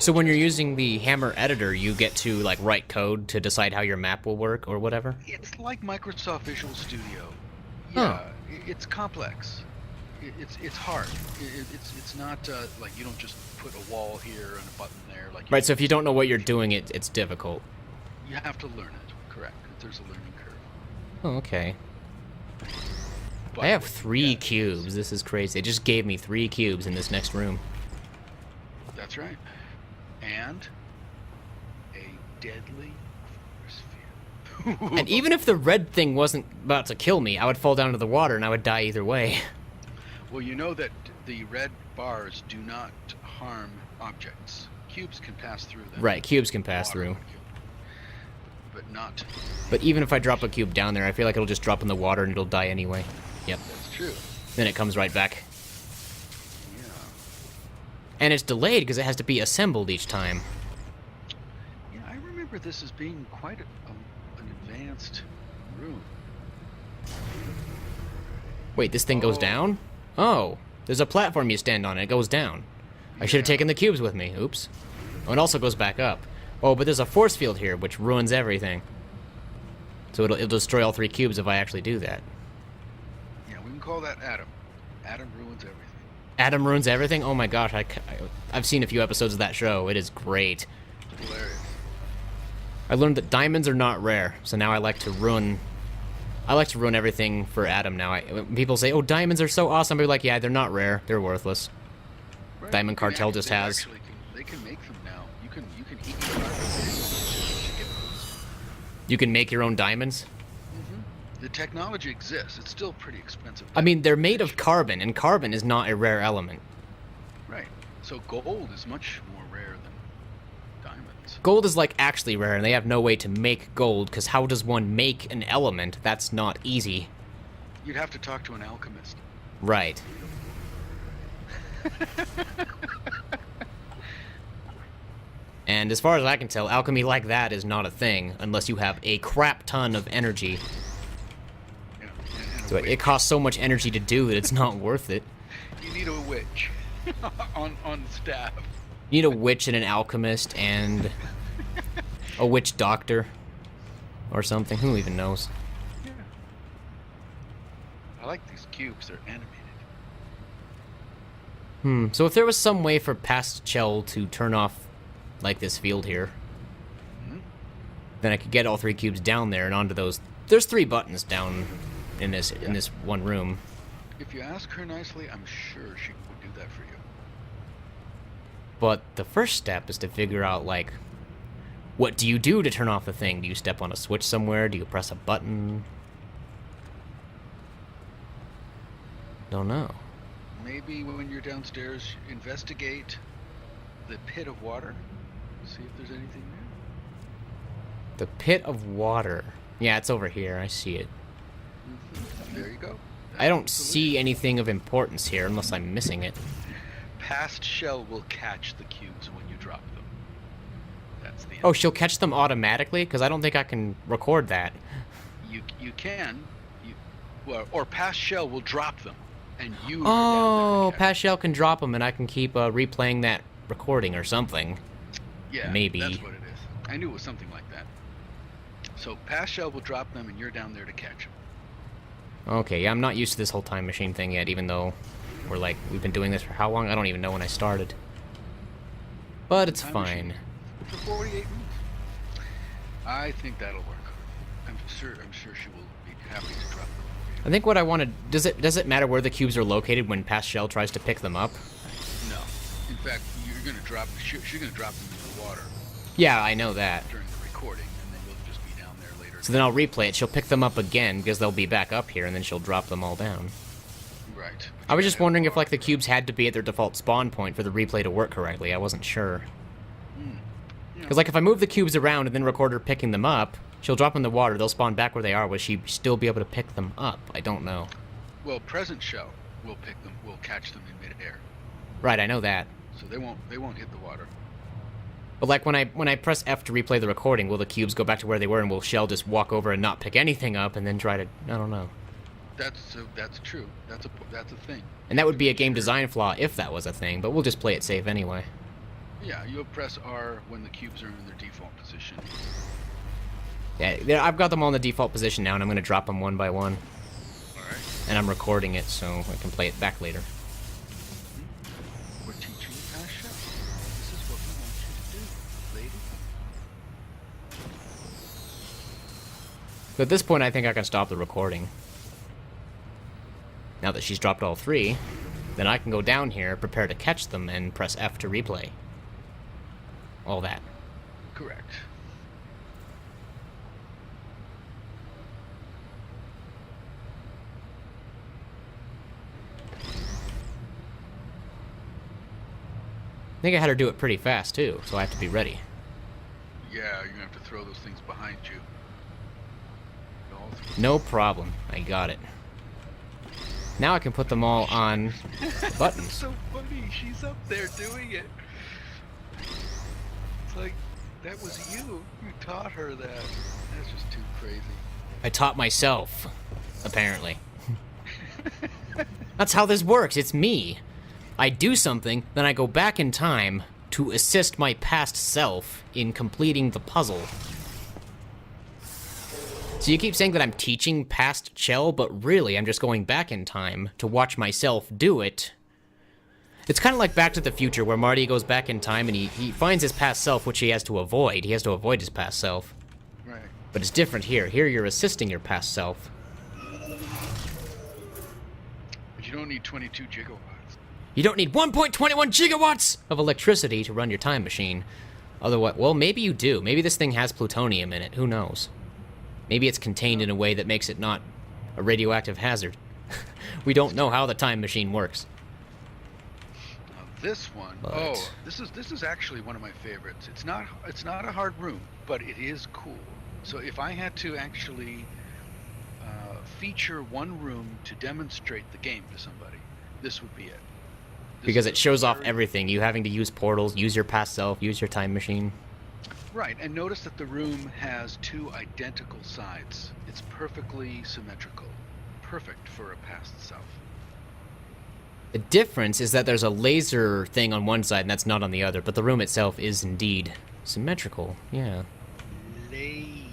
So when you're using the Hammer editor, you get to like write code to decide how your map will work or whatever? It's like Microsoft Visual Studio. Huh. Yeah, it's complex. It's hard. It's not like you don't just put a wall here and a button there. Like Right, so if you don't know what you're doing, it's difficult. you have to learn it. Correct. There's a learning curve. Oh, okay. But I have what you 3 get cubes. is- This is crazy. It just gave me 3 cubes in this next room. That's right. And a deadly force field. And even if the red thing wasn't about to kill me, I would fall down to the water and I would die either way. Well, you know that the red bars do not harm objects. Cubes can pass through them. Right, cubes can pass Water through. would kill them. But not. But even if I drop a cube down there, I feel like it'll just drop in the water and it'll die anyway. Yep. That's true. Then it comes right back. Yeah. And it's delayed because it has to be assembled each time. Yeah, I remember this as being quite an advanced room. Wait, this thing goes Oh. down? Oh, there's a platform you stand on and it goes down. I should have Yeah. taken the cubes with me. Oops. Oh, it also goes back up. Oh, but there's a force field here, which ruins everything. So it'll destroy all 3 cubes if I actually do that. Yeah, we can call that Adam. Adam ruins everything. Adam ruins everything? Oh my gosh, I've seen a few episodes of that show. It is great. Hilarious. I learned that diamonds are not rare, so now I like to ruin everything for Adam now. When people say, "Oh, diamonds are so awesome," I'll be like, "Yeah, they're not rare. They're worthless." Right. Diamond They Cartel act- just they has. actually they can make them now. You can eat your diamonds. You can make your own diamonds. The technology exists. It's still pretty expensive. I mean, they're made of carbon, and carbon is not a rare element. Right. So gold is much more rare than diamonds. Gold is like actually rare, and they have no way to make gold, because how does one make an element? That's not easy. You'd have to talk to an alchemist. Right. And as far as I can tell, alchemy like that is not a thing, unless you have a crap ton of energy. Yeah. And So a it witch. costs so much energy to do that it's not worth it. You need a witch on staff. You need a witch and an alchemist and a witch doctor or something. Who even knows? Yeah. I like these cubes. They're animated. So if there was some way for Pastel to turn off, like, this field here, then I could get all 3 cubes down there and onto those. There's 3 buttons down in this one room. If you ask her nicely, I'm sure she would do that for you. But the first step is to figure out, like, what do you do to turn off the thing? Do you step on a switch somewhere? Do you press a button? Don't know. Maybe when you're downstairs, investigate the pit of water. See if there's anything there. The pit of water. Yeah, it's over here. I see it. There you go. I don't That's the see anything of importance here unless I'm missing it. Past shell will catch the cubes when you drop them. That's the Oh, she'll catch them automatically? Because I don't think I can record that. you can or past shell will drop them and you Oh, are down there to catch Pastel can drop them and I can keep replaying that recording or something. them. Yeah, maybe. that's what it is. I knew it was something like that. So past shell will drop them and you're down there to catch them. Okay, yeah, I'm not used to this whole time machine thing yet, even though we've been doing this for how long? I don't even know when I started. But it's Time fine. machine. For 48 minutes. I think that'll work. I'm sure she will be happy to drop them. I think what I wanted... Does it matter where the cubes are located when Pastel tries to pick them up? No. In fact, you're gonna drop. She's gonna drop them in the water Yeah, I know that. during the recording, and then you'll just be down there later. So then I'll replay it. She'll pick them up again because they'll be back up here, and then she'll drop them all down. Right. I was just wondering if, like, the cubes had to be at their default spawn point for the replay to work correctly. I wasn't sure. Because, like, if I move the cubes around and then record her picking them up, she'll drop in the water, they'll spawn back where they are. Will she still be able to pick them up? I don't know. Well, present shell will pick them. Will catch them in midair, Right, I know that. so they won't hit the water. But, like, when I press F to replay the recording, will the cubes go back to where they were, and will Shell just walk over and not pick anything up and then try to... I don't know. That's true. That's a thing. And that would be a game design flaw if that was a thing, but we'll just play it safe anyway. Yeah, you'll press R when the cubes are in their default position. Yeah, I've got them all in the default position now, and I'm going to drop them one by one. Alright. And I'm recording it, so I can play it back later. We're teaching you past shell. This is what we want you to do, lady. So at this point, I think I can stop the recording. Now that she's dropped all three, then I can go down here, prepare to catch them, and press F to replay. All that. Correct. I think I had her do it pretty fast, too, so I have to be ready. Yeah, you're gonna have to throw those things behind you. All three. No problem. I got it. Now I can put them all on buttons. It's so funny. She's up there doing it. It's like, that was you. You taught her that. That's just too crazy. I taught myself, apparently. That's how this works. It's me. I do something, then I go back in time to assist my past self in completing the puzzle. So you keep saying that I'm teaching past Chell, but really I'm just going back in time to watch myself do it. It's kind of like Back to the Future, where Marty goes back in time and he finds his past self, which he has to avoid. He has to avoid his past self. Right. But it's different here. Here you're assisting your past self. But you don't need 22 gigawatts. You don't need 1.21 gigawatts of electricity to run your time machine. Otherwise, well, maybe you do. Maybe this thing has plutonium in it. Who knows? Maybe it's contained in a way that makes it not a radioactive hazard. We don't know how the time machine works. Now this one, But- this is actually one of my favorites. It's not a hard room, but it is cool. So if I had to actually feature one room to demonstrate the game to somebody, this would be it. This Because is it shows off very- everything. You having to use portals, use your past self, use your time machine. Right, and notice that the room has two identical sides. It's perfectly symmetrical. Perfect for a past self. The difference is that there's a laser thing on one side and that's not on the other, but the room itself is indeed symmetrical. Yeah. Lazy.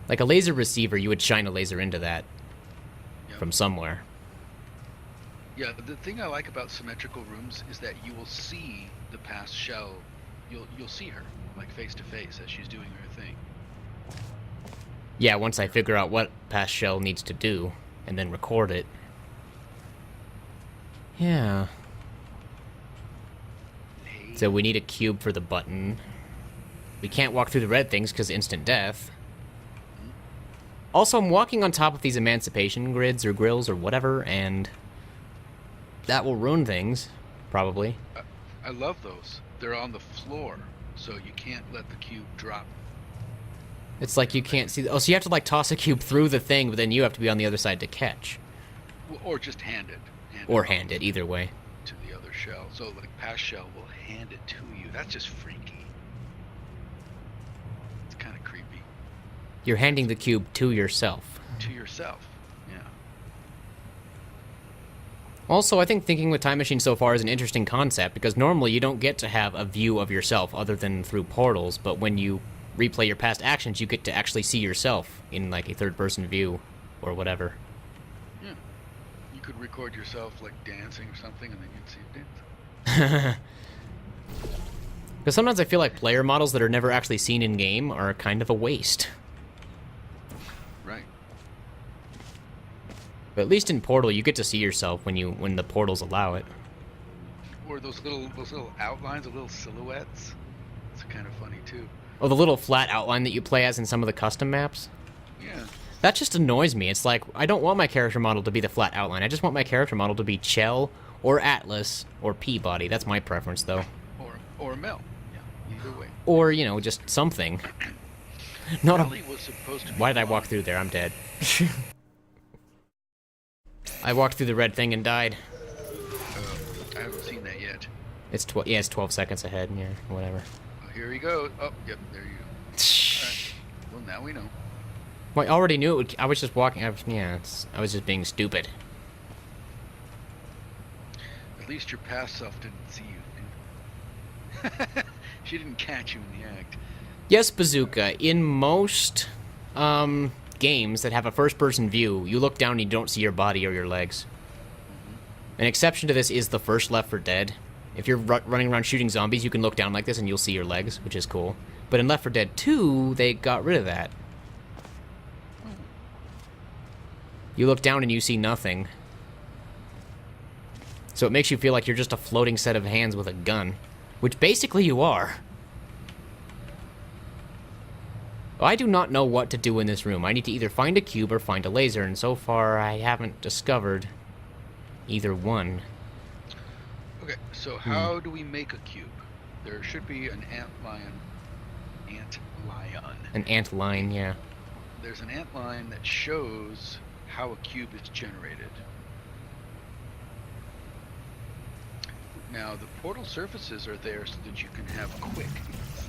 Like a laser receiver, you would shine a laser into that Yep. from somewhere. Yeah, the thing I like about symmetrical rooms is that you will see the past shell. You'll see her, like face to face as she's doing her thing. Yeah, once I figure out what past shell needs to do, and then record it. Yeah. So we need a cube for the button. We can't walk through the red things because instant death. Also, I'm walking on top of these emancipation grids or grills or whatever, and that will ruin things, probably. I love those. They're on the floor, so you can't let the cube drop. It's like you can't see... Oh, so you have to, like, toss a cube through the thing, but then you have to be on the other side to catch. Or just hand it. Or hand it, either way. To the other shell. So, like, past shell will hand it to you. That's just freaky. It's kind of creepy. You're handing the cube to yourself. To yourself. Yeah. Also, I think thinking with time machines so far is an interesting concept, because normally you don't get to have a view of yourself other than through portals, but when you replay your past actions, you get to actually see yourself in, like, a third-person view, or whatever. Yeah. You could record yourself, like, dancing or something, and then you'd see it dance. Because sometimes I feel like player models that are never actually seen in-game are kind of a waste. Right. But at least in Portal, you get to see yourself when the portals allow it. Or those little outlines, the little silhouettes. It's kind of funny, too. Oh, the little flat outline that you play as in some of the custom maps? Yeah. That just annoys me. It's like, I don't want my character model to be the flat outline. I just want my character model to be Chell, or Atlas, or Peabody. That's my preference, though. Or Mel. Yeah, either way. Or, you know, just something. Not a... Ellie was supposed to be Why did I walk blonde. through there? I'm dead. I walked through the red thing and died. I haven't seen that yet. It's 12 seconds ahead. Yeah, whatever. Oh, here he goes. Oh, yep, there you go. Alright. Well, now we know. Well, I already knew it would... I was just walking... I was just being stupid. At least your past self didn't see you. She didn't catch you in the act. Yes, Bazooka. In most games that have a first-person view, you look down and you don't see your body or your legs. An exception to this is the first Left 4 Dead. If you're running around shooting zombies, you can look down like this and you'll see your legs, which is cool. But in Left 4 Dead 2, they got rid of that. You look down and you see nothing. So it makes you feel like you're just a floating set of hands with a gun. Which basically you are. I do not know what to do in this room. I need to either find a cube or find a laser, and so far I haven't discovered either one. Okay, so how do we make a cube? There should be an antlion. An ant line, yeah. There's an ant line that shows how a cube is generated. Now, the portal surfaces are there so that you can have quick,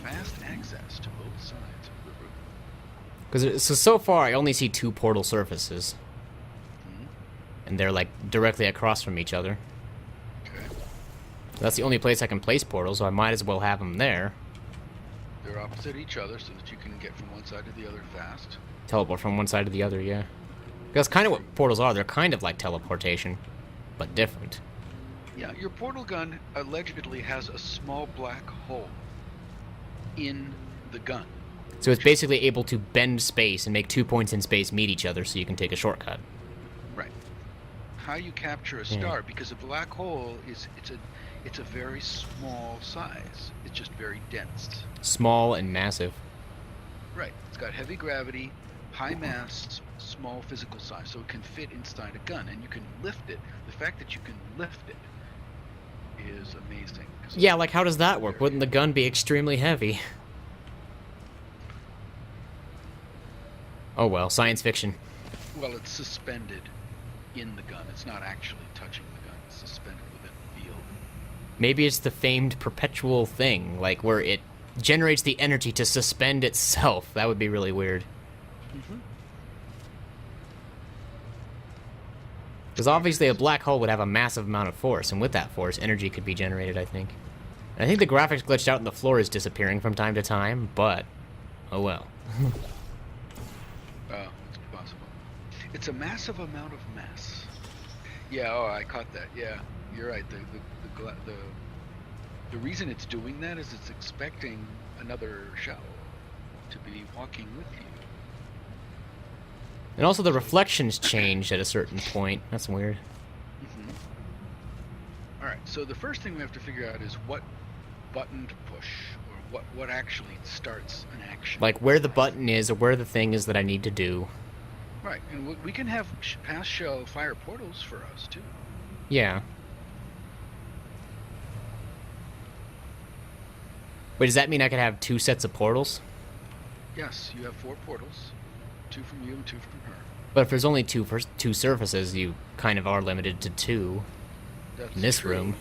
fast access to both sides of the room. Because so far I only see 2 portal surfaces. And they're like directly across from each other. Okay. That's the only place I can place portals, so I might as well have them there. They're opposite each other so that you can get from one side to the other fast. Teleport from one side to the other, yeah. That's kind of what portals are. They're kind of like teleportation, but different. Yeah, your portal gun allegedly has a small black hole in the gun. So it's basically able to bend space and make 2 points in space meet each other so you can take a shortcut. Right. How you capture a star, because a black hole it's a very small size. It's just very dense. Small and massive. Right. It's got heavy gravity, high mass, small physical size, so it can fit inside a gun, and you can lift it. The fact that you can lift it is amazing. Yeah, like how does that work? Wouldn't the gun be extremely heavy? Oh well, science fiction. Well, it's suspended in the gun. It's not actually touching the gun. It's suspended within the field. Maybe it's the famed perpetual thing, like where it generates the energy to suspend itself. That would be really weird. Because obviously a black hole would have a massive amount of force, and with that force, energy could be generated, I think. And I think the graphics glitched out and the floor is disappearing from time to time, but oh well. It's possible. It's a massive amount of mass. Yeah, I caught that. Yeah, you're right. The reason it's doing that is it's expecting another shell to be walking with you. And also the reflections changed at a certain point. That's weird. Alright, so the first thing we have to figure out is what button to push, or what actually starts an action. Like where the button is, or where the thing is that I need to do. Right, and we can have past shell fire portals for us, too. Yeah. Wait, does that mean I could have 2 sets of portals? Yes, you have 4 portals. 2 from you and 2 from her. But if there's only 2 surfaces, you kind of are limited to 2 in this room.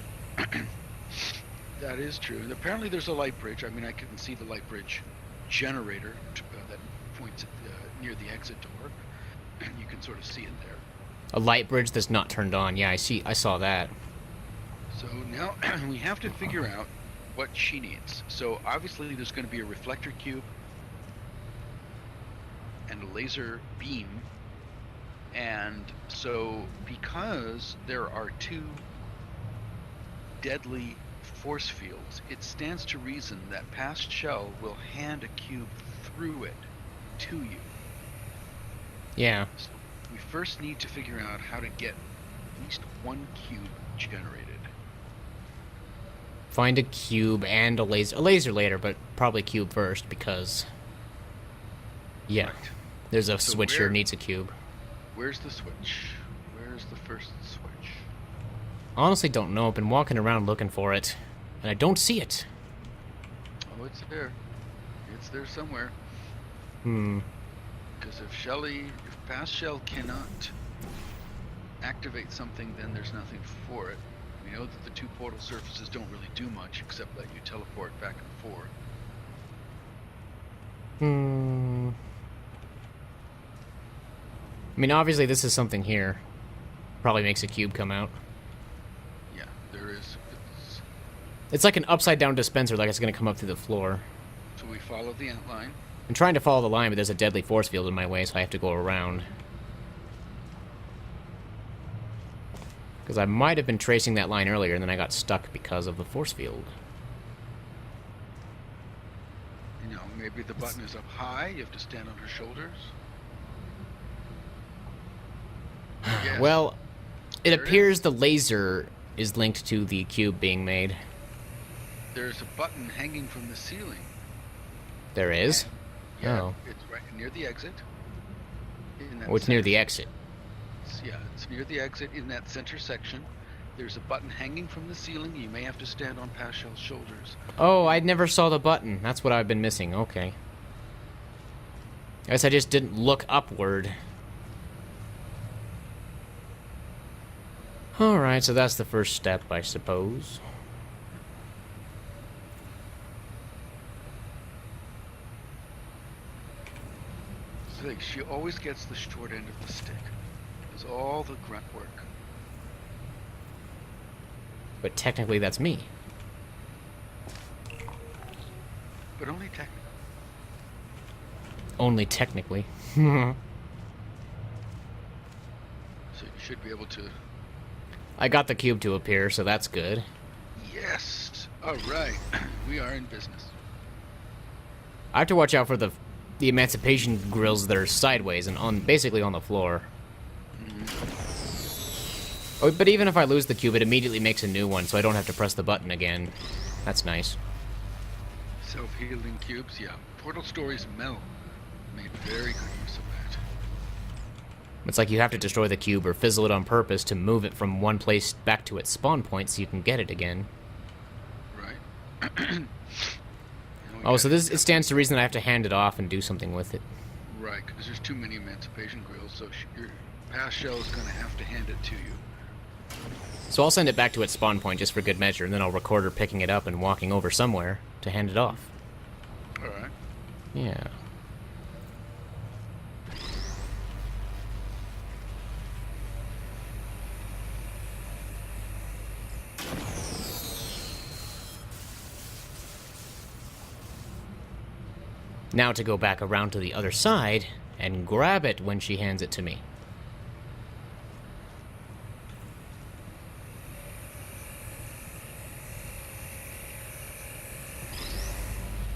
That is true. And apparently there's a light bridge. I mean, I can see the light bridge generator that points at, near the exit door. You can sort of see it there. A light bridge that's not turned on. Yeah, I saw that. So now we have to figure out what she needs. So obviously there's going to be a reflector cube and a laser beam, and so because there are 2 deadly force fields, it stands to reason that past shell will hand a cube through it to you. Yeah. So we first need to figure out how to get at least 1 cube generated. Find a cube and a laser. A laser later, but probably cube first, because yeah. Right. There's a switch here, needs a cube. Where's the switch? Where's the first switch? Honestly, don't know. I've been walking around looking for it, and I don't see it. Oh, it's there. It's there somewhere. Because if past shell cannot activate something, then there's nothing for it. We know that the 2 portal surfaces don't really do much except let you teleport back and forth. I mean, obviously this is something here. Probably makes a cube come out. Yeah, there is. It's like an upside-down dispenser, like it's going to come up through the floor. So we follow the ant line. I'm trying to follow the line, but there's a deadly force field in my way, so I have to go around. Because I might have been tracing that line earlier, and then I got stuck because of the force field. You know, maybe the button is up high. You have to stand on her shoulders. Yes. Well, it There appears the laser is linked to the cube being made. There's a button hanging from the ceiling. There is? Yeah, Oh. it's right near the exit. Oh, it's near the exit. Yeah, it's near the exit in that center section. There's a button hanging from the ceiling. You may have to stand on Pascal's shoulders. Oh, I never saw the button. That's what I've been missing. Okay. I guess I just didn't look upward. Alright, so that's the first step, I suppose. It's like she always gets the short end of the stick. Does all the grunt work. But technically, that's me. But only technically. Only technically. So you should be able to... I got the cube to appear, so that's good. Yes! Alright. We are in business. I have to watch out for the emancipation grills that are sideways and basically on the floor. Oh, but even if I lose the cube, it immediately makes a new one, so I don't have to press the button again. That's nice. Self-healing cubes, yeah. Portal Stories Mel made very good use of that. It's like you have to destroy the cube or fizzle it on purpose to move it from one place back to its spawn point so you can get it again. Right. Oh, so it stands to reason that I have to hand it off and do something with it. Right, because there's too many emancipation grills, so your past shell is going to have to hand it to you. So I'll send it back to its spawn point just for good measure, and then I'll record her picking it up and walking over somewhere to hand it off. Alright. Yeah. Now to go back around to the other side and grab it when she hands it to me.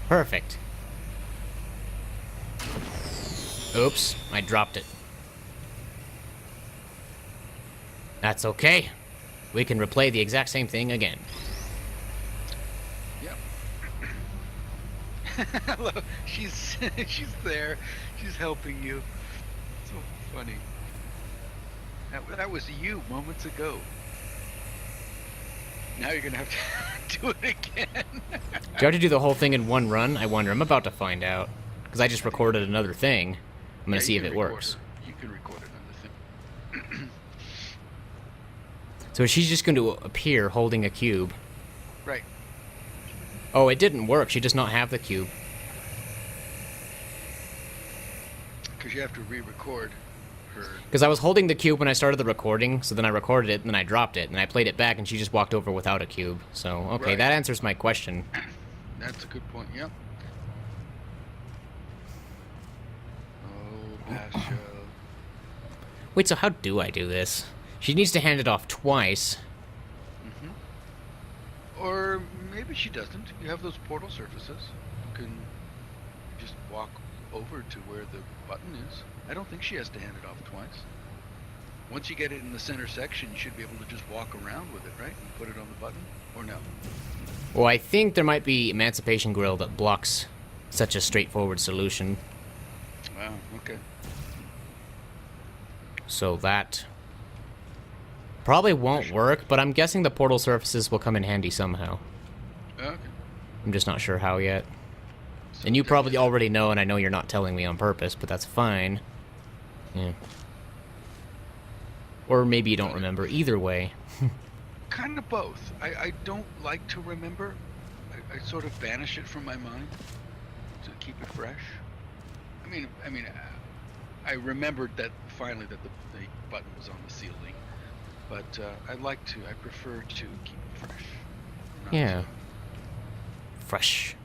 Perfect. Oops, I dropped it. That's okay. We can replay the exact same thing again. Hello, she's there. She's helping you. So funny. That was you moments ago. Now you're gonna have to do it again. Do you have to do the whole thing in one run? I wonder. I'm about to find out. Because I just recorded another thing. I'm gonna see if it works. You can record another thing. So she's just going to appear holding a cube. Right. Oh, it didn't work. She does not have the cube. Because you have to re-record her. Because I was holding the cube when I started the recording, so then I recorded it, and then I dropped it, and I played it back, and she just walked over without a cube. So, okay, Right. that answers my question. That's a good point, yep. Oh, Pasha. Wait, so how do I do this? She needs to hand it off twice. Or maybe she doesn't. You have those portal surfaces. You can just walk over to where the button is. I don't think she has to hand it off twice. Once you get it in the center section, you should be able to just walk around with it, right? And put it on the button, or no? Well, I think there might be Emancipation Grill that blocks such a straightforward solution. Wow, okay. So that probably won't work, but I'm guessing the portal surfaces will come in handy somehow. Okay. I'm just not sure how yet. So And you then- probably already know, and I know you're not telling me on purpose, but that's fine. Yeah. Or maybe you don't remember. Either way. Kind of both. I don't like to remember. I sort of banish it from my mind to keep it fresh. I remembered that finally that the button was on the ceiling, but I prefer to keep it fresh. Not Yeah. Fresh.